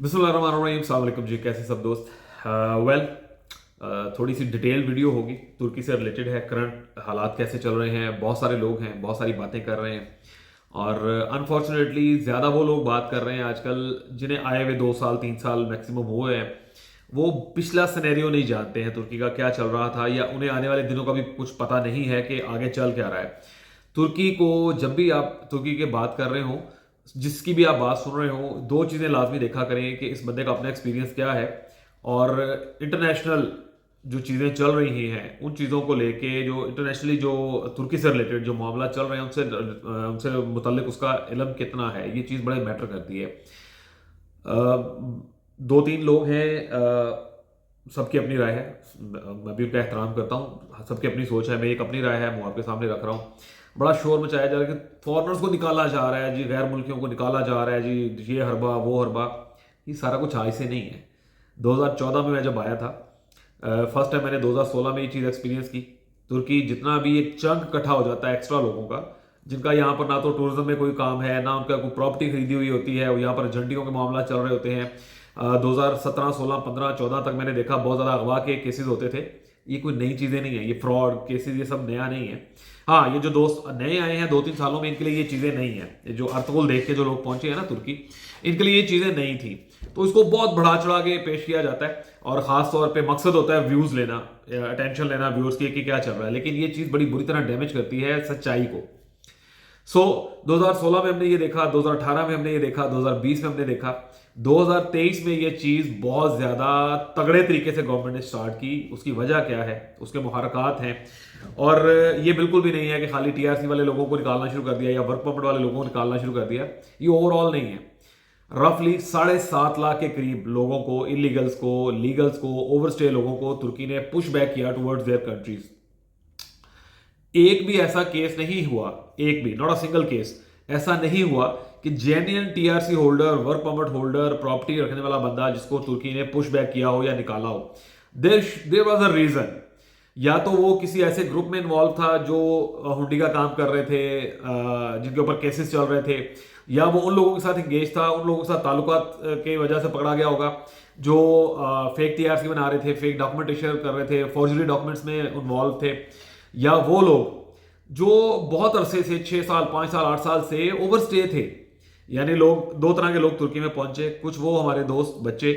बिस्मिल्लाहिर्रहमानिर्रहीम, अस्सलाम वालेकुम जी। कैसे सब दोस्त? वेल, थोड़ी सी डिटेल वीडियो होगी, तुर्की से रिलेटेड है। करंट हालात कैसे चल रहे हैं, बहुत सारे लोग हैं, बहुत सारी बातें कर रहे हैं और अनफॉर्चुनेटली ज़्यादा वो लोग बात कर रहे हैं आजकल जिन्हें आए हुए 2 साल 3 साल मैक्सिमम हुए हैं। वो पिछला सिनेरियो नहीं जानते हैं तुर्की का क्या चल रहा था, या उन्हें आने वाले दिनों का भी कुछ पता नहीं है कि आगे चल क्या रहा है। तुर्की को जब भी आप तुर्की की बात कर रहे हो, जिसकी भी आप बात सुन रहे हो, दो चीज़ें लाजमी देखा करें कि इस बंदे का अपना एक्सपीरियंस क्या है और इंटरनेशनल जो चीज़ें चल रही हैं उन चीज़ों को लेके, जो इंटरनेशनली जो तुर्की से रिलेटेड जो मामला चल रहे हैं उनसे मुतल्लिक उसका इल्म कितना है, ये चीज़ बड़े मैटर करती है। दो तीन लोग हैं, सबकी अपनी राय है, मैं भी उनका एहतराम करता हूँ, सबकी अपनी सोच है, मेरी एक अपनी राय है, मैं आपके सामने रख रहा हूँ। बड़ा शोर मचाया जा रहा है कि फॉरनर्स को निकाला जा रहा है जी, गैर मुल्कियों को निकाला जा रहा है जी, ये हरबा वो हरबा। ये सारा कुछ आज से नहीं है। 2014 में मैं जब आया था, फर्स्ट टाइम मैंने 2016 में ये चीज़ एक्सपीरियंस की। तुर्की जितना भी एक चंक इकट्ठा हो जाता है एक्स्ट्रा लोगों का, जिनका यहाँ पर ना तो टूरिज्म में कोई काम है, ना उनका कोई प्रॉपर्टी खरीदी हुई होती है, और यहाँ पर झंडियों के मामला चल रहे होते हैं। 2017 16 15 14 तक मैंने देखा बहुत ज़्यादा अगवा के केसेस होते थे। ये कोई नई चीज़ें नहीं है, ये फ्रॉड केसेस ये सब नया नहीं है। हाँ, ये जो दोस्त नए आए हैं 2-3 सालों में, इनके लिए ये चीज़ें नहीं है। ये जो अर्तुगरुल देख के जो लोग पहुंचे हैं ना तुर्की, इनके लिए ये चीज़ें नहीं थी। तो इसको बहुत बढ़ा चढ़ा के पेश किया जाता है और ख़ास तौर पे मकसद होता है व्यूज़ लेना, अटेंशन लेना व्यूअर्स की कि क्या चल रहा है। लेकिन ये चीज़ बड़ी बुरी तरह डैमेज करती है सच्चाई को। 2016 में हमने ये देखा, 2018 में हमने ये देखा, 2020 में हमने देखा, 2023 में ये चीज़ बहुत ज़्यादा तगड़े तरीके से गवर्नमेंट ने स्टार्ट की। उसकी वजह क्या है, उसके मुहारकात हैं। और ये बिल्कुल भी नहीं है कि खाली टीआरसी वाले लोगों को निकालना शुरू कर दिया या वर्क परमिट वाले लोगों को निकालना शुरू कर दिया। ये ओवरऑल नहीं है। रफली 7.5 लाख के करीब लोगों को, इलीगल्स को, लीगल्स को, ओवरस्टे लोगों को तुर्की ने पुश बैक किया टुवर्ड्स देयर कंट्रीज। एक भी ऐसा केस नहीं हुआ, एक भी, नॉट अ सिंगल केस ऐसा नहीं हुआ कि genuine TRC holder, work permit holder, property रखने वाला बंदा जिसको तुर्की ने पुश बैक किया हो या निकाला हो। There was a reason. या तो वो किसी ऐसे ग्रुप में इन्वॉल्व था जो हुंडी का काम कर रहे थे, जिनके ऊपर केसेस चल रहे थे, या वो उन लोगों के साथ इंगेज था, उन लोगों के साथ ताल्लुकात के वजह से पकड़ा गया होगा जो फेक टीआरसी बना रहे थे, फेक डॉक्यूमेंटेशन कर रहे थे, फॉर्जरी डॉक्यूमेंट्स में इन्वॉल्व थे। या वो लोग जो बहुत अरसे से 6 साल 5 साल 8 साल से ओवरस्टे थे। यानी लोग, दो तरह के लोग तुर्की में पहुंचे। कुछ वो हमारे दोस्त बच्चे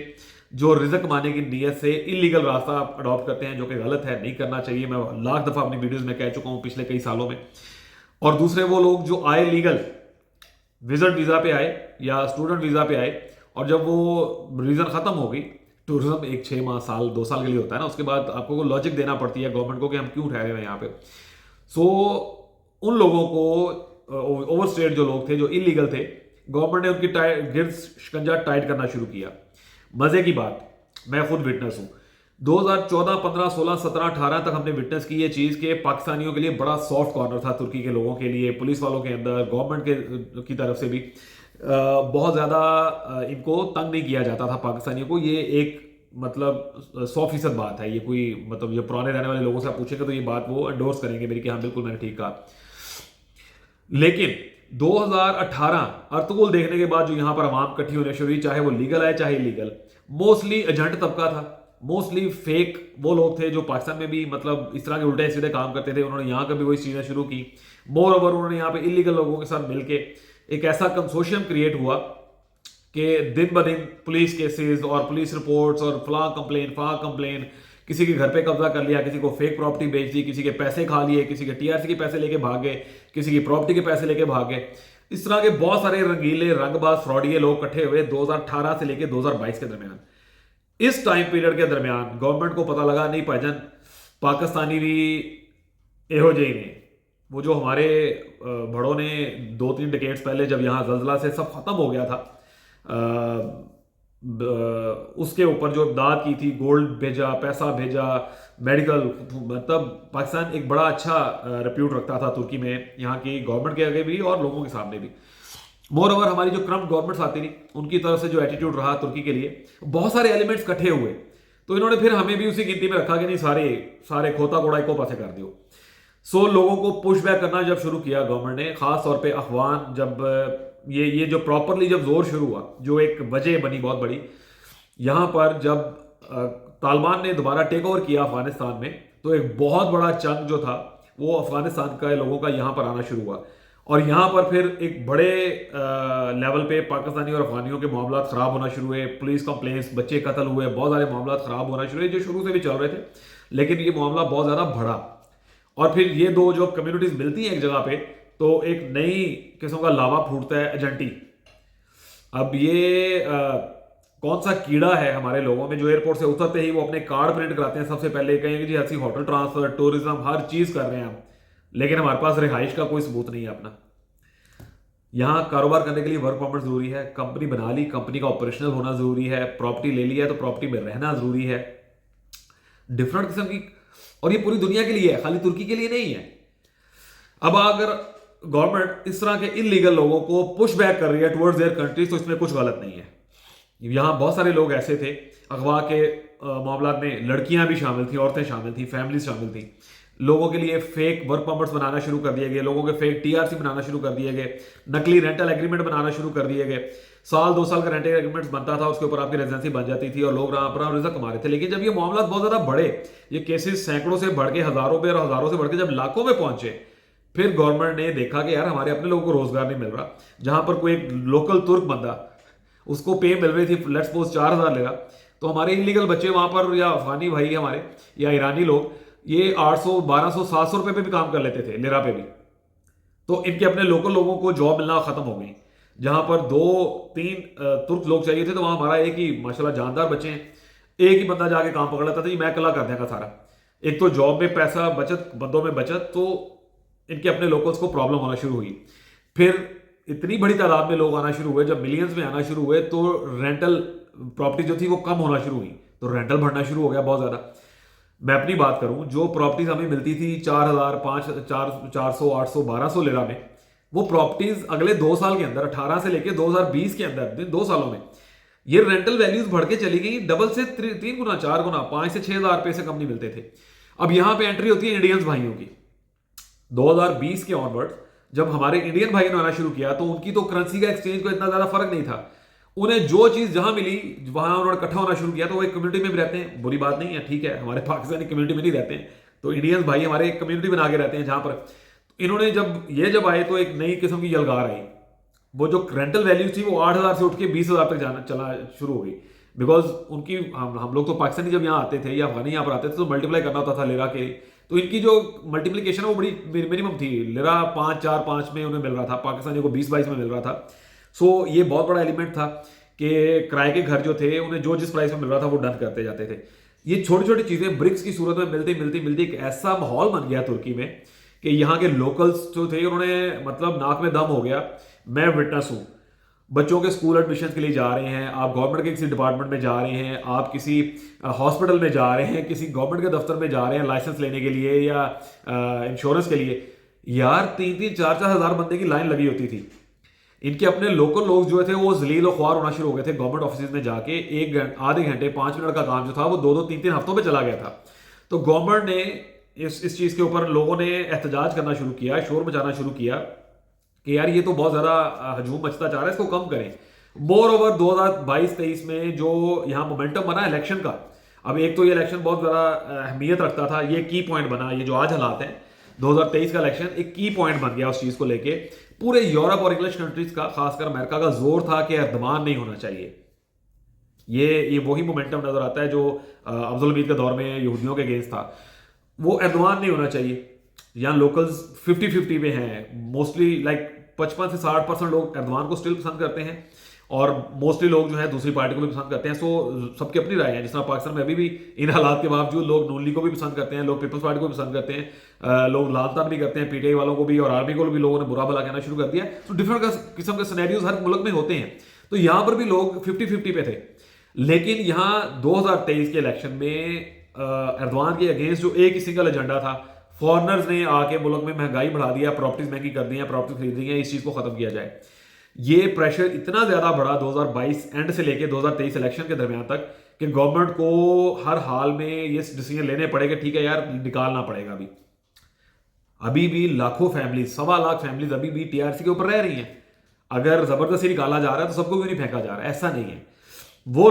जो रिजक कमाने की नीयत से इलीगल रास्ता अडॉप्ट करते हैं, जो कि गलत है, नहीं करना चाहिए। मैं लाख दफा अपनी वीडियोस में कह चुका हूं पिछले कई सालों में। और दूसरे वो लोग जो आए लीगल, विजिट वीजा पे आए या स्टूडेंट वीजा पे आए, और जब वो रीजन खत्म हो गई, टूरिज्म एक 6 माह साल 2 साल के लिए होता है ना, उसके बाद आपको लॉजिक देना पड़ती है गवर्नमेंट को कि हम क्यों ठहरे हुए हैं यहाँ पे। सो उन लोगों को, ओवर स्टेट जो लोग थे, जो इलीगल थे, गवर्नमेंट ने उनकी गिर्द शिकंजा टाइट करना शुरू किया। मजे की बात, मैं खुद विटनेस हूं। 2014 15 16 17 18 तक हमने विटनेस की ये चीज कि पाकिस्तानियों के लिए बड़ा सॉफ्ट कॉर्नर था तुर्की के लोगों के लिए, पुलिस वालों के अंदर, गवर्नमेंट की तरफ से भी बहुत ज्यादा इनको तंग नहीं किया जाता था पाकिस्तानियों को। ये एक मतलब 100% बात है। ये कोई मतलब ये पुराने रहने वाले लोगों से आप पूछेंगे तो ये बात वो एंडोर्स करेंगे मेरी कि हाँ बिल्कुल मैंने ठीक कहा। लेकिन 2018 अर्तुगरुल देखने के बाद जो यहां पर आवाम इकट्ठी होने शुरू हुई, चाहे वो लीगल आए चाहे इलीगल, मोस्टली एजेंट तबका था, मोस्टली फेक वो लोग थे जो पाकिस्तान में भी मतलब इस तरह के उल्टे सीधे काम करते थे। उन्होंने यहां पर भी वही चीजें शुरू की। मोर ओवर उन्होंने यहां पे इलीगल लोगों के साथ मिलकर एक ऐसा कंसोशियम क्रिएट हुआ कि दिन ब दिन पुलिस केसेस और पुलिस रिपोर्ट्स और फला कंप्लेन, किसी के घर पे कब्जा कर लिया, किसी को फेक प्रॉपर्टी बेच दी, किसी के पैसे खा लिए, किसी के टीआरसी के पैसे लेके भाग गए, किसी की प्रॉपर्टी के पैसे लेके भाग गए। इस तरह के बहुत सारे रंगीले रंगबाज फ्रॉडिये लोग इकट्ठे हुए 2018 से लेके 2022 के दरमियान। इस टाइम पीरियड के दरमियान गवर्नमेंट को पता लगा नहीं भाईजान, पाकिस्तानी भी एहो जे ने, वो जो हमारे बड़ों ने 2-3 डिकेड्स पहले जब यहाँ जल्जला से सब खत्म हो गया था, उसके ऊपर जो इमदाद की थी, गोल्ड भेजा, पैसा भेजा, मेडिकल, मतलब पाकिस्तान एक बड़ा अच्छा रिप्यूट रखता था तुर्की में, यहाँ की गवर्नमेंट के आगे भी और लोगों के सामने भी। मोर ओवर हमारी जो करप्ट गवर्नमेंट्स आती थी उनकी तरफ से जो एटीट्यूड रहा तुर्की के लिए, बहुत सारे एलिमेंट्स इकट्ठे हुए, तो इन्होंने फिर हमें भी उसी गिनती में रखा कि नहीं, सारे सारे खोता घोड़ा को पासे कर दियो। सो लोगों को पुश बैक करना जब शुरू किया गवर्नमेंट ने, खास तौर पे अफवान जब ये जो प्रॉपरली जब जोर शुरू हुआ, जो एक वजह बनी बहुत बड़ी, यहाँ पर जब तालिबान ने दोबारा टेक ओवर किया अफगानिस्तान में, तो एक बहुत बड़ा चंक जो था वो अफगानिस्तान का लोगों का यहाँ पर आना शुरू हुआ। और यहाँ पर फिर एक बड़े लेवल पे पाकिस्तानी और अफगानियों के मामला खराब होना शुरू हुए, पुलिस कंप्लेंट्स, बच्चे कत्ल हुए, बहुत सारे मामला खराब होना शुरू हुए जो शुरू से भी चल रहे थे, लेकिन ये मामला बहुत ज़्यादा बढ़ा। और फिर ये दो जो कम्युनिटीज मिलती हैं एक जगह पे, तो एक नई किस्म का लावा फूटता है, एजेंटी। अब ये कौन सा कीड़ा है हमारे लोगों में, जो एयरपोर्ट से उतरते ही वो अपने कार्ड प्रिंट कराते हैं, सबसे पहले कहेंगे जी ऐसी होटल ट्रांसफर, टूरिज्म, हर चीज कर रहे हैं हम, लेकिन हमारे पास रिहाइश का कोई सबूत नहीं है अपना। यहाँ कारोबार करने के लिए वर्क परमिट जरूरी है, कंपनी बना ली, कंपनी का ऑपरेशनल होना जरूरी है, प्रॉपर्टी ले ली है तो प्रॉपर्टी में रहना जरूरी है, डिफरेंट किस्म की। और ये पूरी दुनिया के लिए है, खाली तुर्की के लिए नहीं है। अब अगर गवर्नमेंट इस तरह के इलीगल लोगों को पुश बैक कर रही है टुवर्ड्स देयर कंट्रीज, तो इसमें कुछ गलत नहीं है। यहाँ बहुत सारे लोग ऐसे थे, अगवा के मामला में लड़कियां भी शामिल थी, औरतें शामिल थी, फैमिली शामिल थी। लोगों के लिए फेक वर्क परमिट्स बनाना शुरू कर दिए गए, लोगों के फेक टीआरसी बनाना शुरू कर दिए गए, नकली रेंटल एग्रीमेंट बनाना शुरू कर दिए गए। साल 2 साल का रेंटल एग्रीमेंट बनता था, उसके ऊपर आपकी रेजिडेंसी बन जाती थी और लोग अपना रिजक कमा रहे थे। लेकिन जब ये मामला बहुत ज्यादा बढ़े, ये केसेस सैकड़ों से बढ़ के हजारों पे और हजारों से बढ़ के जब लाखों में पहुंचे, फिर गवर्नमेंट ने देखा कि यार हमारे अपने लोगों को रोजगार नहीं मिल रहा। जहां पर कोई एक लोकल तुर्क बंदा, उसको पे मिल रही थी लेट्स सपोज 4,000 लेगा, तो हमारे इलीगल बच्चे वहां पर, या अफगानी भाई हमारे, या ईरानी लोग, ये 800, 1200, 700 रुपए पे भी काम कर लेते थे, लिरा पे भी। तो इनके अपने लोकल लोगों को जॉब मिलना खत्म हो गई। जहां पर 2-3 तुर्क लोग चाहिए थे, तो वहां हमारा एक ही माशाल्लाह जानदार बच्चे हैं, एक ही बंदा जाके काम पकड़ लेता था जी, मैं अकेला कर देगा सारा। एक तो जॉब में पैसा बचत, बंदों में बचत, तो इनके अपने लोकल्स को प्रॉब्लम होना शुरू हुई। फिर इतनी बड़ी तादाद में लोग आना शुरू हुए, जब मिलियंस में आना शुरू हुए, तो रेंटल प्रॉपर्टी जो थी वो कम होना शुरू हुई, तो रेंटल बढ़ना शुरू हो गया बहुत ज्यादा। मैं अपनी बात करूं, जो प्रॉपर्टीज हमें मिलती थी 4,000, 400, 800, 1200 लिरा में, वो प्रॉपर्टीज अगले 2 साल के अंदर, 18 से लेकर 2020 के अंदर 2 सालों में ये रेंटल वैल्यूज बढ़ के चली गई, डबल से 3 गुना, 4 गुना, 5 से 6,000 रुपए से कम नहीं मिलते थे। अब यहां पे एंट्री होती है इंडियंस भाइयों की। 2020 के ऑनवर्ड जब हमारे इंडियन भाई ने आना शुरू किया, तो उनकी तो करेंसी का एक्सचेंज को इतना ज्यादा फर्क नहीं था। उन्हें जो चीज जहां मिली वहां उन्होंने इकट्ठा होना शुरू किया। तो वो एक कम्युनिटी में भी रहते हैं, बुरी बात नहीं है, ठीक है, हमारे पाकिस्तानी कम्युनिटी में नहीं रहते हैं, तो इंडियंस भाई हमारे एक कम्युनिटी बना के रहते हैं जहां पर इन्होंने जब आए, तो एक नई किस्म की यलगार आई। वो जो रेंटल वैल्यू थी वो 8,000 से उठ के 20,000 तक जाना चला शुरू हो गई। बिकॉज उनकी हम लोग तो पाकिस्तानी जब यहाँ आते थे या अफगानी यहाँ पर आते थे, तो मल्टीप्लाई करना होता था लिरा के, तो इनकी जो मल्टीप्लिकेशन है वो बड़ी मिनिमम थी। लिरा 5, 4, 5 में उन्हें मिल रहा था, पाकिस्तानियों को 20-22 में मिल रहा था। सो ये बहुत बड़ा एलिमेंट था कि किराए के घर जो थे उन्हें जो जिस प्राइस में मिल रहा था वो डन करते जाते थे। ये छोटी छोटी चीजें ब्रिक्स की सूरत में मिलती मिलती मिलती एक ऐसा माहौल बन गया तुर्की में कि यहाँ के लोकल्स जो थे उन्होंने मतलब नाक में दम हो गया। मैं विटनेस हूँ, बच्चों के स्कूल एडमिशन के लिए जा रहे हैं, आप गवर्नमेंट के किसी डिपार्टमेंट में जा रहे हैं, आप किसी हॉस्पिटल में जा रहे हैं, किसी गवर्नमेंट के दफ्तर में जा रहे हैं लाइसेंस लेने के लिए या इंश्योरेंस के लिए, यार 3-3, 4-4 हज़ार बंदे की लाइन लगी होती थी। इनके अपने लोकल लोग जो थे वो जलील और ख्वार होना शुरू हो गए थे। गवर्नमेंट ऑफिस में जाके आधे घंटे 5 मिनट का काम जो था वो 2-2, 3-3 हफ्तों में चला गया था। तो गवर्नमेंट ने इस चीज के ऊपर लोगों ने एहतजाज करना शुरू किया, शोर मचाना शुरू किया कि यार ये तो बहुत ज्यादा हजूम मचता जा रहा है, इसको कम करें। मोर ओवर 2022-23 में जो यहाँ मोमेंटम बना इलेक्शन का, अब एक तो ये इलेक्शन बहुत ज्यादा अहमियत रखता था, ये की पॉइंट बना, ये जो आज हालात हैं 2023 का इलेक्शन एक की पॉइंट बन गया उस चीज को लेके। पूरे यूरोप और इंग्लिश कंट्रीज का, खासकर अमेरिका का जोर था कि एर्दोगान नहीं होना चाहिए। ये वही मोमेंटम नजर आता है जो अब्दुल हमीद के दौर में यहूदियों के अगेंस्ट था, वो एर्दोगान नहीं होना चाहिए। यहाँ लोकल्स 50-50 पे हैं, मोस्टली लाइक 55 से 60% लोग एर्दोगान को स्टिल पसंद करते हैं और मोस्टली लोग जो है दूसरी पार्टी को भी पसंद करते हैं। सो सबकी अपनी राय है। जिस तरह पाकिस्तान में अभी भी इन हालात के बावजूद लोग नून लीग को भी पसंद करते हैं, लोग पीपल्स पार्टी को भी पसंद करते हैं, लोग लालतान भी करते हैं, पीटीआई वालों को भी, और आर्मी को भी लोगों ने बुरा भला कहना शुरू कर दिया। तो डिफरेंट किस्म के सिनेरियोज हर मुल्क में होते हैं। तो यहाँ पर भी लोग 50-50 पे थे। लेकिन यहाँ 2023 के इलेक्शन में एर्दोगान के अगेंस्ट जो एक ही सिंगल एजेंडा था, फॉरनर्स ने आके मुल्क में महंगाई बढ़ा दिया, प्रॉपर्टीज महंगी कर दी हैं, प्रॉपर्टी खरीद दी हैं, इस चीज को खत्म किया जाए। ये प्रेशर इतना ज्यादा बढ़ा 2022 एंड से लेके 2023 इलेक्शन के दरमियान तक कि गवर्नमेंट को हर हाल में ये डिसीजन लेने पड़े कि ठीक है यार निकालना पड़ेगा। अभी भी लाखों फैमिली, 1.25 लाख फैमिलीज अभी भी टीआरसी के ऊपर रह रही हैं। अगर जबरदस्ती निकाला जा रहा है तो सबको क्यों नहीं फेंका जा रहा है? ऐसा नहीं है। वो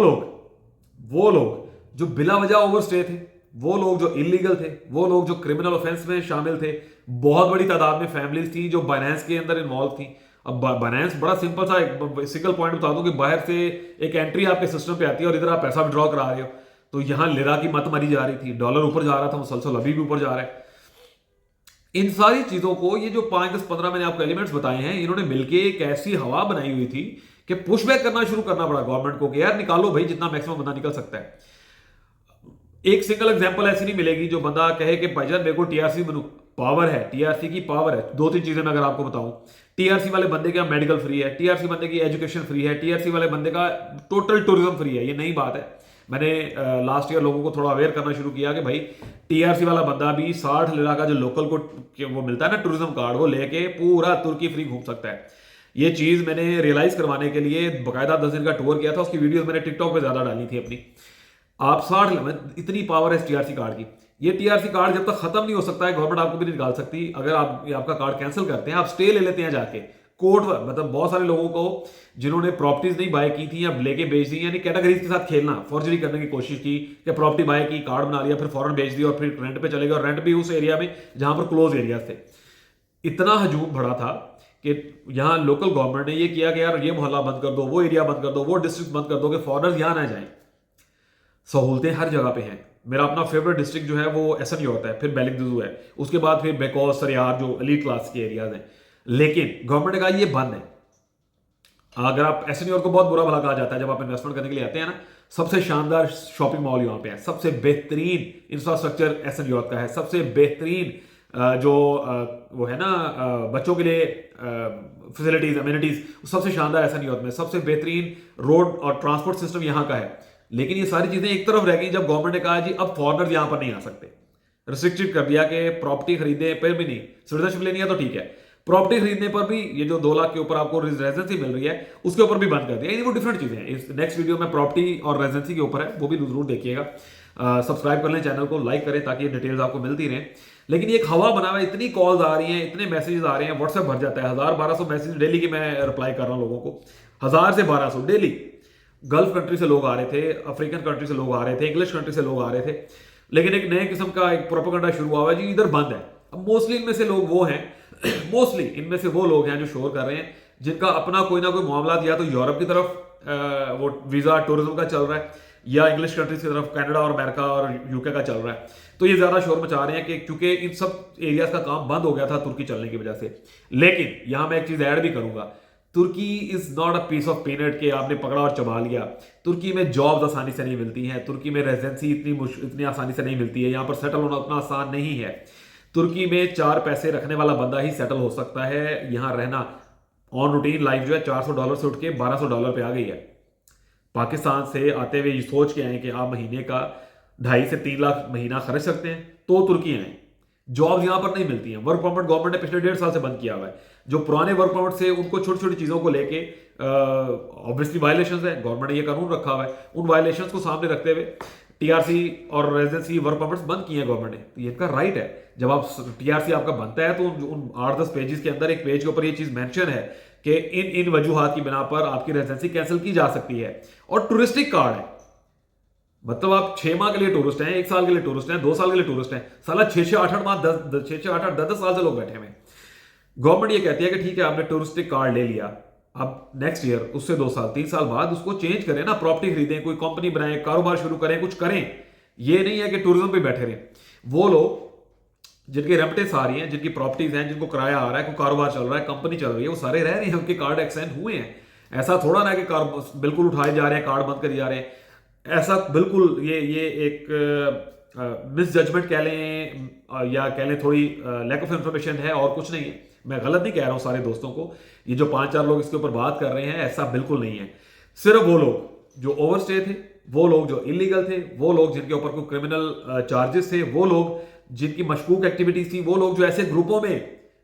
लोग जो बिला वजह ओवरस्टे थे, वो लोग जो इलीगल थे, वो लोग जो क्रिमिनल ऑफेंस में शामिल थे, बहुत बड़ी तादाद में फैमिलीज थी जो बाइनेंस के अंदर इन्वॉल्व थी। अब बाइनेंस बड़ा सिंपल सा एक सिंगल पॉइंट बता दूं कि बाहर से एक एंट्री आपके सिस्टम पे आती है और इधर आप पैसा विड्रॉ करा रहे हो, तो यहां लिरा की मत मरी जा रही थी, डॉलर ऊपर जा रहा था मुसलसल, अभी भी ऊपर जा रहा है। इन सारी चीजों को, ये जो 5, 10, 15 मैंने आपको एलिमेंट्स बताए हैं, इन्होंने मिलके एक ऐसी हवा बनाई हुई थी कि पुशबैक करना शुरू करना पड़ा गवर्नमेंट को कि यार निकालो भाई, जितना मैक्सिमम बंदा निकल सकता है। एक सिंगल एग्जांपल ऐसी नहीं मिलेगी जो बंदा कहे कि भाईजान मेरे को टीआरसी बनू, पावर है, टीआरसी की पावर है। 2-3 चीजें मैं अगर आपको बताऊं, टीआरसी वाले बंदे का मेडिकल फ्री है, टीआरसी बंदे की एजुकेशन फ्री है, टीआरसी वाले बंदे का टोटल टूरिज्म फ्री है। ये नई बात है, मैंने लास्ट ईयर लोगों को थोड़ा अवेयर करना शुरू किया कि भाई टीआरसी वाला बंदा भी 60 लिरा का जो लोकल को वो मिलता है ना टूरिज्म कार्ड, वो लेके पूरा तुर्की फ्री घूम सकता है। ये चीज मैंने रियलाइज करवाने के लिए बाकायदा 10 दिन का टूर किया था, उसकी वीडियोस मैंने टिकटॉक पे ज्यादा डाली थी अपनी। आप 60, इतनी पावर है इस टीआरसी कार्ड की। ये टीआरसी कार्ड जब तक खत्म नहीं हो सकता है, गवर्नमेंट आपको भी नहीं निकाल सकती। अगर आप आपका कार्ड कैंसिल करते हैं, आप स्टे ले लेते हैं जाके कोर्ट, मतलब बहुत सारे लोगों को जिन्होंने प्रॉपर्टीज नहीं बाय की थी या लेके बेच दी, यानी कैटेगरीज के साथ खेलना, फॉर्जरी करने की कोशिश की कि प्रॉपर्टी बाय की, कार्ड बना लिया, फिर फॉरन बेच दिया और फिर रेंट पे चले गए, और रेंट भी उस एरिया में जहां पर क्लोज एरियाज थे। इतना हजूम बढ़ा था कि यहां लोकल गवर्नमेंट ने ये किया कि यार ये मोहल्ला बंद कर दो, वो एरिया बंद कर दो, वो डिस्ट्रिक्ट बंद कर दो कि फॉरनर्स यहां ना जाएं। सहूलतें हर जगह पे हैं। मेरा अपना फेवरेट डिस्ट्रिक्ट जो है वो एसन योर्ट है, फिर बेलिंगदुजू है, उसके बाद फिर बेकौस, सरियार जो एलीट क्लास के एरियाज हैं। लेकिन गवर्नमेंट ने कहा ये बंद है। अगर आप एसन योर्ट को बहुत बुरा भला कहा जाता है जब आप इन्वेस्टमेंट करने के लिए आते हैं ना, सबसे शानदार शॉपिंग मॉल यहाँ पे है, सबसे बेहतरीन इंफ्रास्ट्रक्चर एसन योर्ट का है, सबसे बेहतरीन जो वो है ना बच्चों के लिए फैसिलिटीज, अम्यूनिटीज, सबसे शानदार एसन योर्ट में, सबसे बेहतरीन रोड और ट्रांसपोर्ट सिस्टम यहाँ का है। लेकिन ये सारी चीजें एक तरफ रह गई जब गवर्नमेंट ने कहा जी अब फॉरनर्स यहां पर नहीं आ सकते, रिस्ट्रिक्टेड कर दिया कि प्रॉपर्टी खरीदने पर भी नहीं, सिटीजनशिप लेनी है तो ठीक है, प्रॉपर्टी खरीदने पर भी ये जो 2 लाख के ऊपर आपको रेजिडेंसी मिल रही है उसके ऊपर भी बंद कर दिया। ये वो डिफरेंट चीजें हैं। इस नेक्स्ट वीडियो में प्रॉपर्टी और रेजिडेंसी के ऊपर है, वो भी जरूर देखिएगा। सब्सक्राइब कर लें, चैनल को लाइक करें ताकि ये डिटेल्स आपको मिलती रहें। लेकिन एक हवा बना हुआ है, इतनी कॉल्स आ रही हैं, इतने मैसेजेस आ रहे हैं, व्हाट्सएप भर जाता है, 1000-1200 मैसेज डेली की मैं रिप्लाई कर रहा हूं लोगों को, 1000 से 1200 डेली। गल्फ कंट्री से लोग आ रहे थे, अफ्रीकन कंट्री से लोग आ रहे थे, इंग्लिश कंट्री से लोग आ रहे थे। लेकिन एक नए किस्म का एक प्रोपेगेंडा शुरू हुआ है जी इधर बंद है। अब मोस्टली इनमें से लोग वो हैं मोस्टली इनमें से वो लोग हैं जो शोर कर रहे हैं जिनका अपना कोई ना कोई मामला या तो यूरोप की तरफ वो वीजा टूरिज्म का चल रहा है, या इंग्लिश कंट्रीज की तरफ कनाडा और अमेरिका और यूके का चल रहा है। तो ये ज्यादा शोर मचा रहे हैं कि क्योंकि इन सब एरियाज का काम बंद हो गया था तुर्की चलने की वजह से। लेकिन यहां मैं एक चीज ऐड भी करूंगा, Turkey is not a piece of peanut के आपने पकड़ा और चबा लिया। तुर्की में जॉब्स आसानी से नहीं मिलती हैं, तुर्की में रेजिडेंसी इतनी आसानी से नहीं मिलती है, यहाँ पर सेटल होना उतना आसान नहीं है। तुर्की में 4 पैसे रखने वाला बंदा ही सेटल हो सकता है। यहाँ रहना ऑन रूटीन लाइफ जो है $400 से उठ के $1200 पे आ गई है। पाकिस्तान से आते हुए ये सोच के आए कि आप महीने का 2.5 से 3 लाख महीना खर्च सकते हैं तो तुर्की आए। जॉब्स यहां पर नहीं मिलती हैं। वर्क परमिट गवर्नमेंट ने पिछले 1.5 साल से बंद किया हुआ है। जो पुराने वर्क परमिट से उनको छोटी छोटी चीजों को लेके ऑब्वियसली वायलेशंस है, गवर्नमेंट ने ये कानून रखा हुआ है, उन वायलेशंस को सामने रखते हुए टीआरसी और रेजिडेंसी वर्क परमिट्स बंद किए हैं गवर्नमेंट ने। तो ये इनका राइट है। जब आप टीआरसी आपका बनता है तो उन 8-10 पेजेस के अंदर एक पेज के ऊपर ये चीज मेंशन है कि इन वजूहात की बिना पर आपकी रेजिडेंसी कैंसिल की जा सकती है। और टूरिस्टिक कार्ड है, मतलब आप 6 माह के लिए टूरिस्ट हैं, 1 साल के लिए टूरिस्ट हैं, 2 साल के लिए टूरिस्ट हैं, साला 6-8 माह 10 साल से लोग बैठे हुए। गवर्नमेंट ये कहती है कि ठीक है आपने टूरिस्टिक कार्ड ले लिया, अब नेक्स्ट ईयर उससे 2 साल 3 साल बाद उसको चेंज करें ना, प्रॉपर्टी खरीदें, कोई कंपनी बनाएं, कारोबार शुरू करें, कुछ करें। ये नहीं है कि टूरिज्म पे बैठे रहें। वो लोग जिनकी रेमिटेंस आ रही हैं, जिनकी प्रॉपर्टीज हैं, जिनको किराया आ रहा है, कोई कारोबार चल रहा है, कंपनी चल रही है, वो सारे रह रहे हैं, उनके कार्ड एक्सटेंड हुए हैं। ऐसा थोड़ा ना कि बिल्कुल उठाए जा रहे हैं, कार्ड बंद करे जा रहे हैं। ऐसा बिल्कुल ये एक मिस जजमेंट कह लें या कह लें थोड़ी लैक ऑफ इंफॉर्मेशन है और कुछ नहीं है। मैं गलत नहीं कह रहा हूं सारे दोस्तों को। ये जो 5-4 लोग इसके ऊपर बात कर रहे हैं ऐसा बिल्कुल नहीं है। सिर्फ वो लोग जो ओवरस्टे थे, वो लोग जो इलीगल थे, वो लोग जिनके ऊपर कोई क्रिमिनल चार्जेस थे, वो लोग जिनकी मशकूक एक्टिविटीज थी, वो लोग जो ऐसे ग्रुपों में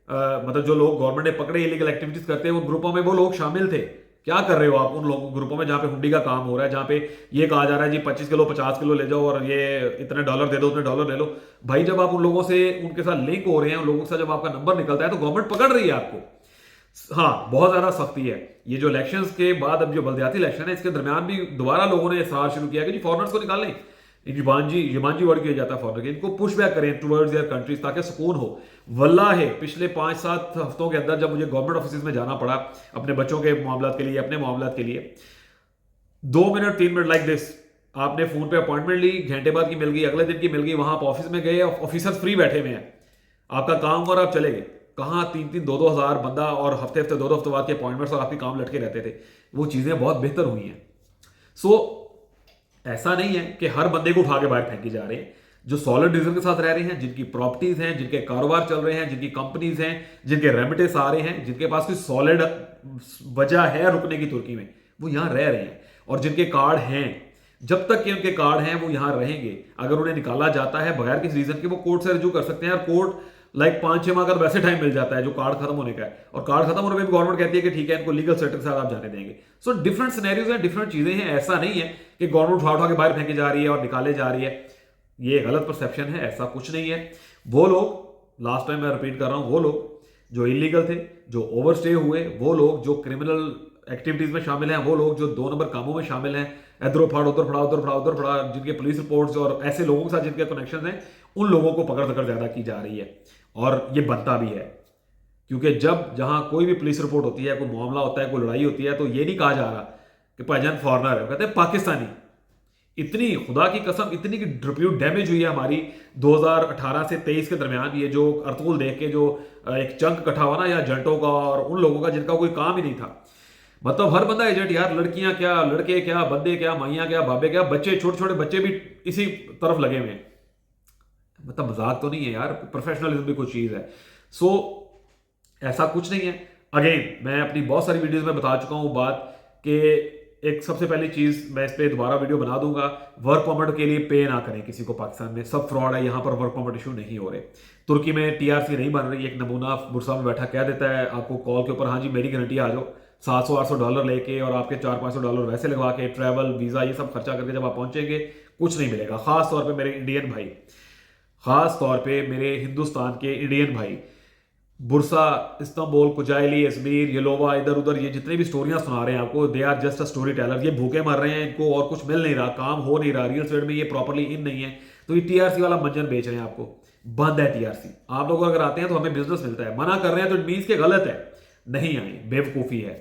मतलब जो लोग गवर्नमेंट ने पकड़े इलीगल एक्टिविटीज करते हैं उन ग्रुपों में वो लोग शामिल थे। क्या कर रहे हो आप उन लोगों ग्रुपों में जहां पे हुंडी का काम हो रहा है, जहां पे ये कहा जा रहा है जी 25 किलो 50 किलो ले जाओ और ये इतने डॉलर दे दो, उतने डॉलर ले लो। भाई जब आप उन लोगों से उनके साथ लिंक हो रहे हैं, उन लोगों के साथ जब आपका नंबर निकलता है तो गवर्नमेंट पकड़ रही है आपको। हाँ, बहुत ज़्यादा सख्ती है। ये जो इलेक्शंस के बाद अब जो बलदियाती इलेक्शन है, इसके दरमियान भी दोबारा लोगों ने इसरार शुरू किया कि जी फॉरनर्स को निकाल लें। जुमानजी वर्ड किया जाता है फॉरनर के, इनको पुश बैक करें टुवर्ड्स देयर कंट्रीज ताकि सुकून हो। वल्लाह पिछले 5-7 हफ्तों के अंदर जब मुझे गवर्नमेंट ऑफिस में जाना पड़ा अपने बच्चों के मामलात के लिए, अपने मामलात के लिए, 2 मिनट 3 मिनट लाइक दिस, आपने फोन पे अपॉइंटमेंट ली, घंटे बाद की मिल गई, अगले दिन की मिल गई, वहां आप ऑफिस में गए, ऑफिसर्स फ्री बैठे हुए हैं, आपका काम और आप चले गए। कहाँ 3-3 2-2 हज़ार बंदा और हफ्ते हफ्ते 2-2 हफ्ते बाद के अपॉइंटमेंट्स और आपके काम लटके रहते थे। वो चीज़ें बहुत बेहतर हुई हैं। सो ऐसा नहीं है कि हर बंदे को उठा के बाहर फेंके जा रहे हैं। जो सॉलिड रीजन के साथ रह रहे हैं, जिनकी प्रॉपर्टीज हैं, जिनके कारोबार चल रहे हैं, जिनकी कंपनीज हैं, जिनके रेमिटेंस आ रहे हैं, जिनके पास कोई सॉलिड वजह है रुकने की तुर्की में, वो यहां रह रहे हैं। और जिनके कार्ड हैं, जब तक कि उनके कार्ड हैं वो यहां रहेंगे। अगर उन्हें निकाला जाता है बगैर किसी रीजन के, वो कोर्ट से रजू कर सकते हैं। और कोर्ट 5-6 माह का वैसे टाइम मिल जाता है जो कार्ड खत्म होने का है, और कार्ड खत्म होने में भी गवर्नमेंट कहती है कि ठीक है इनको लीगल सेटल के साथ आप जाने देंगे। सो डिफरेंट सिनेरियोज हैं, डिफरेंट चीजें हैं। ऐसा नहीं है कि गवर्नमेंट उठा उठा के बाहर फेंकी जा रही है और निकाले जा रही है। ये गलत परसेप्शन है, ऐसा कुछ नहीं है। वो लोग, लास्ट टाइम मैं रिपीट कर रहा हूं, वो लोग जो इलीगल थे, जो ओवरस्टे हुए, वो लोग जो क्रिमिनल एक्टिविटीज में शामिल हैं, वो लोग जो 2 नंबर कामों में शामिल हैं, इधर फाड़ उधर फड़ा उधर फड़ा उधर फड़ा, जिनके पुलिस रिपोर्ट्स और ऐसे लोगों के साथ जिनके कनेक्शन हैं, उन लोगों को पकड़ पकड़ ज्यादा की जा रही है। और ये बनता भी है, क्योंकि जब जहां कोई भी पुलिस रिपोर्ट होती है, कोई मामला होता है, कोई लड़ाई होती है, तो ये नहीं कहा जा रहा कि भाईजान फॉरनर है, कहते हैं पाकिस्तानी। इतनी खुदा की कसम, इतनी की रिप्यूट डैमेज हुई है हमारी 2018 से 23 के दरमियान। ये जो अर्तुगरुल देख के जो एक चंक इकट्ठा हुआ ना या जंटों का और उन लोगों का जिनका कोई काम ही नहीं था। मतलब हर बंदा एजेंट यार, लड़कियां क्या, लड़के क्या, बंदे क्या, माइयां क्या, बाबे क्या, बच्चे, छोटे छोटे बच्चे भी इसी तरफ लगे हुए हैं। मतलब मजाक तो नहीं है यार, प्रोफेशनलिज्म भी कुछ चीज है। सो ऐसा कुछ नहीं है। अगेन मैं अपनी बहुत सारी वीडियोस में बता चुका हूं बात कि एक सबसे पहली चीज, मैं इस पे दोबारा वीडियो बना दूंगा, वर्क परमिट के लिए पे ना करें किसी को। पाकिस्तान में सब फ्रॉड है, यहां पर वर्क परमिट इशू नहीं हो रहे। तुर्की में टीआरसी नहीं बन रही। एक नमूना बुरसा में बैठा कह देता है आपको कॉल के ऊपर, हाँ जी मेरी गारंटी, आ जाओ, $700-800 लेके और आपके $400-500 वैसे लगवा के, ट्रैवल वीजा ये सब खर्चा करके जब आप पहुंचेंगे, कुछ नहीं मिलेगा। खास तौर पर मेरे इंडियन भाई, खास तौर पे मेरे हिंदुस्तान के इंडियन भाई, बुरसा, इस्तांबुल, कुजाइली, अजमेर, येलोवा, इधर उधर ये जितने भी स्टोरियां सुना रहे हैं आपको, they are just a story teller. ये भूखे मर रहे हैं, इनको और कुछ मिल नहीं रहा, काम हो नहीं रहा, रियल एस्टेट में ये प्रॉपर्ली इन नहीं है, तो ये टीआरसी वाला मंजन बेच रहे हैं आपको। बंद है टीआरसी। आप लोग अगर आते हैं तो हमें बिजनेस मिलता है, मना कर रहे हैं तो इट मीन्स के गलत है, नहीं आए, बेवकूफ़ी है।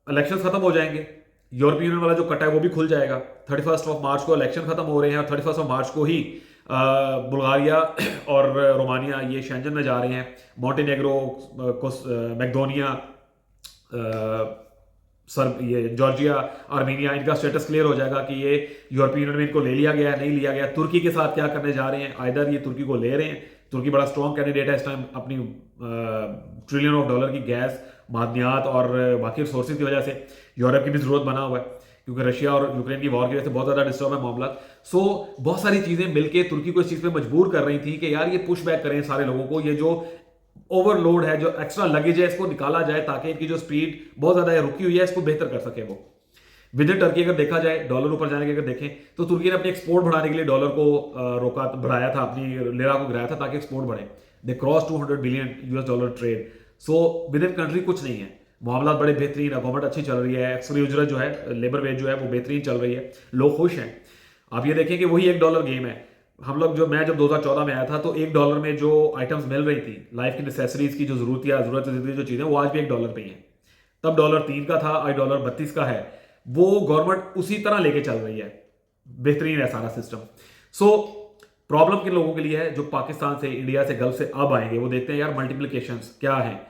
इलेक्शन खत्म हो जाएंगे, यूरोपियन यूनियन वाला जो कटा है वो भी खुल जाएगा। 31 मार्च को इलेक्शन खत्म हो रहे हैं और 31 मार्च को ही बुल्गारिया और रोमानिया ये शेंजन में जा रहे हैं। मॉन्टेनेग्रो, मैक्डोनिया, ये जॉर्जिया, आर्मीनिया, इनका स्टेटस क्लियर हो जाएगा कि ये यूरोपियन यूनियन में इनको ले लिया गया, नहीं लिया गया। तुर्की के साथ क्या करने जा रहे हैं, आइदर ये तुर्की को ले रहे हैं, तुर्की बड़ा स्ट्रॉन्ग कैंडिडेट है इस टाइम अपनी $1 ट्रिलियन की गैस, मादनियात और बाकी रिसोर्सेज की वजह से। यूरोप की भी जरूरत बना हुआ है क्योंकि रशिया और यूक्रेन की वॉर की वजह से बहुत ज्यादा डिस्टर्ब है मामला। सो बहुत सारी चीजें मिलकर तुर्की को इस चीज पे मजबूर कर रही थी कि यार ये पुश बैक करें सारे लोगों को, ये जो ओवरलोड है, जो एक्स्ट्रा लगेज है, इसको निकाला जाए ताकि इनकी जो स्पीड बहुत ज्यादा रुकी हुई है इसको बेहतर कर सके वो। विद इन टर्की अगर देखा जाए, डॉलर ऊपर जाने के अगर देखें तो तुर्की ने अपनी एक्सपोर्ट बढ़ाने के लिए डॉलर को रोका, बढ़ाया था, अपनी लिरा को गिराया था ताकि एक्सपोर्ट बढ़े। They cross $200 billion trade. So with in country कुछ नहीं है, मामला बड़े बेहतरीन है, गवर्नमेंट अच्छी चल रही है, एक्सरी उजरत जो है, लेबर वेज जो है वो बेहतरीन चल रही है, लोग खुश हैं। आप ये देखें कि वही $1 गेम है। हम लोग मैं जब 2014 में आया था तो $1 में जो आइटम्स मिल रही थी, लाइफ की नेसेसरीज की जो जरूरत जो चीजें, वो आज भी $1 पे ही है। तब $3 का था, आज $32 का है। वो गवर्नमेंट उसी तरह लेके चल रही है, बेहतरीन है सारा सिस्टम। सो प्रॉब्लम किन लोगों के लिए है, जो पाकिस्तान से, इंडिया से, गल्फ से अब आएंगे, वो देखते हैं यार मल्टीप्लिकेशंस क्या है।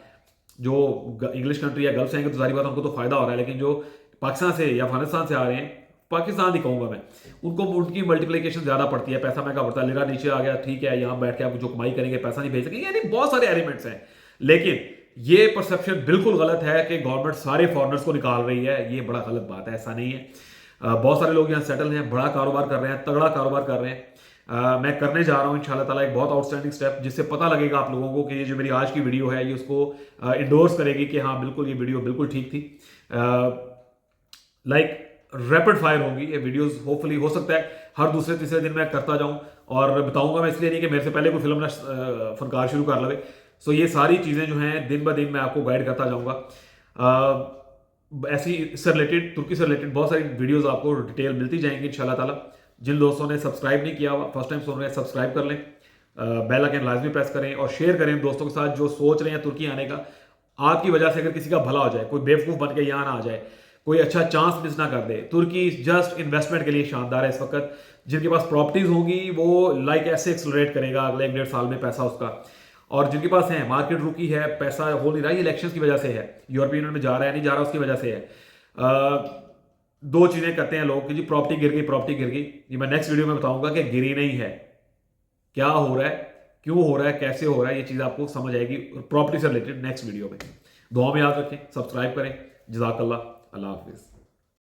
जो इंग्लिश कंट्री या गल्फ से आएंगे तो सारी बात हमको तो फायदा हो रहा है, लेकिन जो पाकिस्तान से या अफगानिस्तान से आ रहे हैं, पाकिस्तान ही कहूंगा मैं, उनको उनकी मल्टीप्लिकेशन ज्यादा पड़ती है, पैसा महंगा पड़ता है, लिरा नीचे आ गया, ठीक है, यहाँ बैठ के आप जो कमाई करेंगे पैसा नहीं भेज सकेंगे, यानी बहुत सारे एलिमेंट्स हैं। लेकिन ये परसेप्शन बिल्कुल गलत है कि गवर्नमेंट सारे फॉरनर्स को निकाल रही है, ये बड़ा गलत बात है, ऐसा नहीं है। बहुत सारे लोग यहाँ सेटल हैं, बड़ा कारोबार कर रहे हैं, तगड़ा कारोबार कर रहे हैं। मैं करने जा रहा हूँ इंशाल्लाह ताला एक बहुत आउटस्टैंडिंग स्टेप, जिससे पता लगेगा आप लोगों को कि ये जो मेरी आज की वीडियो है ये उसको इंडोर्स करेगी कि हाँ बिल्कुल ये वीडियो बिल्कुल ठीक थी। लाइक रैपिड फायर होंगी ये वीडियोस, होपफुली हो सकता है हर दूसरे तीसरे दिन मैं करता जाऊं, और बताऊंगा मैं इसलिए नहीं कि मेरे से पहले कोई फिल्म ना फनकार शुरू कर लगे, सो ये सारी चीज़ें जो हैं दिन ब दिन मैं आपको गाइड करता जाऊँगा। ऐसी इससे रिलेटेड, तुर्की से रिलेटेड बहुत सारी वीडियोस आपको डिटेल मिलती जाएंगी इंशाल्लाह ताला। जिन दोस्तों ने सब्सक्राइब नहीं किया हुआ, फर्स्ट टाइम सुन रहे हैं, सब्सक्राइब कर लें, बेल आइकन लाजमी प्रेस करें और शेयर करें दोस्तों के साथ जो सोच रहे हैं तुर्की आने का। आपकी वजह से अगर किसी का भला हो जाए, कोई बेवकूफ़ बन के यहाँ ना आ जाए, कोई अच्छा चांस मिस ना कर दे। तुर्की जस्ट इन्वेस्टमेंट के लिए शानदार है इस वक्त। जिनके पास प्रॉपर्टीज होंगी वो लाइक ऐसे एक्सलरेट करेगा अगले 1-1.5 साल में पैसा उसका। और जिनके पास है, मार्केट रुकी है, पैसा हो नहीं रहा, ये इलेक्शंस की वजह से है, यूरोपियन यूनियन में जा रहा है नहीं जा रहा उसकी वजह से है। दो चीजें करते हैं लोग कि जी प्रॉपर्टी गिर गई, प्रॉपर्टी गिर गई। ये मैं नेक्स्ट वीडियो में बताऊंगा कि गिरी नहीं है, क्या हो रहा है, क्यों हो रहा है, कैसे हो रहा है, ये चीज आपको समझ आएगी प्रॉपर्टी से रिलेटेड नेक्स्ट वीडियो में। दुआ में याद रखें, सब्सक्राइब करें। जज़ाकल्लाह, अल्लाह हाफिज।